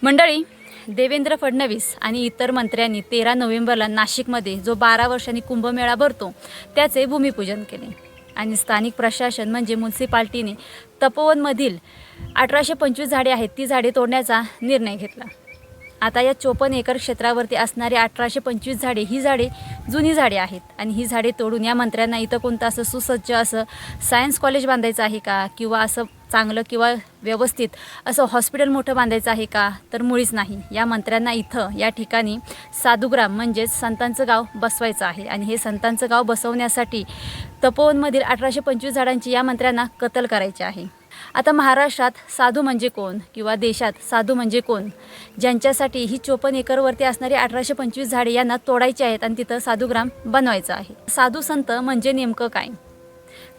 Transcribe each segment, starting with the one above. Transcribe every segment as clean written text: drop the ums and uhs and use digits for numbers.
मंडळी, देवेंद्र फडणवीस आणि इतर मंत्र्यांनी 13 नोव्हेंबरला नाशिकमध्ये जो 12 वर्षांनी कुंभमेळा भरतो त्याचे भूमिपूजन केले आणि स्थानिक प्रशासन म्हणजे म्युन्सिपाल्टीने तपोवनमधील 1825 झाडे आहेत ती झाडे तोडण्याचा निर्णय घेतला। आता या 54 एकर क्षेत्रावरती असणारे 1825 झाडे ही झाडे जुनी झाडे आहेत आणि ही झाडे तोडून या मंत्र्यांना इथं कोणतं असं सुसज्ज असं सायन्स कॉलेज बांधायचं आहे का किंवा असं चांगलं किंवा व्यवस्थित असं हॉस्पिटल मोठं बांधायचं आहे का, तर मुळीच नाही। या मंत्र्यांना इथं या ठिकाणी साधुग्राम म्हणजेच संतांचं गाव बसवायचं आहे आणि हे संतांचं गाव बसवण्यासाठी तपोवनमधील 1825 झाडांची या मंत्र्यांना कत्ल करायची आहे। आता महाराष्ट्रात साधू म्हणजे कोण किंवा देशात साधू म्हणजे कोण, ज्यांच्यासाठी ही 54 एकरवरती असणारी 1825 झाडे यांना तोडायची आहेत आणि तिथं साधुग्राम बनवायचं आहे। साधू संत म्हणजे नेमकं काय?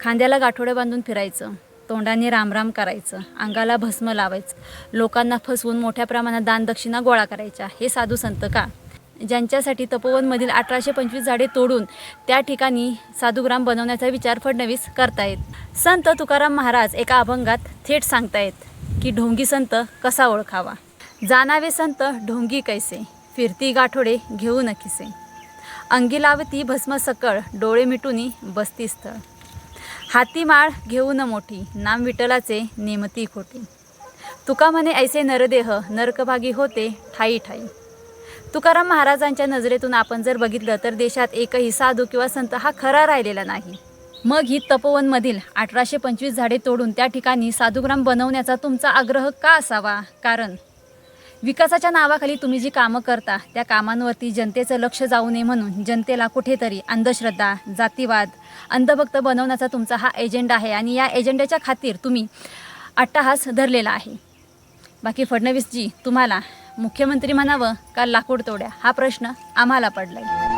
खांद्याला गाठोडे बांधून फिरायचं, तोंडाने रामराम करायचं, अंगाला भस्म लावायचं, लोकांना फसवून मोठ्या प्रमाणात दानदक्षिणा गोळा करायच्या, हे साधू संत का? ज्यांच्यासाठी तपोवनमधील 1825 झाडे तोडून त्या ठिकाणी साधुग्राम बनवण्याचा विचार फडणवीस करतायत। संत तुकाराम महाराज एका अभंगात थेट सांगतायत की ढोंगी संत कसा ओळखावा, जाणावे संत ढोंगी कैसे, फिरती गाठोडे घेऊ नखिसे, अंगी लावती भस्म सकळ, डोळे मिटूनी बसती स्थळ, हाती माळ घेऊ न मोठी, नाम विठ्ठलाचे नेमती खोटी, तुका म्हणे ऐसे नरदेह, नरकभागी होते ठाई ठाई। तुकाराम महाराजांच्या नजरेतून आपण जर बघितलं तर देशात एकही साधू किंवा संत हा खरा राहिलेला नाही। मग ही तपोवनमधील 1825 झाडे तोडून त्या ठिकाणी साधुग्राम बनवण्याचा तुमचा आग्रह का असावा? कारण विकासाच्या नावाखाली तुम्ही जी कामं करता त्या कामांवरती जनतेचं लक्ष जाऊ नये म्हणून जनतेला कुठेतरी अंधश्रद्धा, जातीवाद, अंधभक्त बनवण्याचा तुमचा हा एजेंडा आहे आणि या एजेंड्याच्या खातीर तुम्ही अट्टाहास धरलेला आहे। बाकी फडणवीसजी, तुम्हाला मुख्यमंत्री म्हणावं का लाकूड तोड्या, हा प्रश्न आम्हाला पडलाय।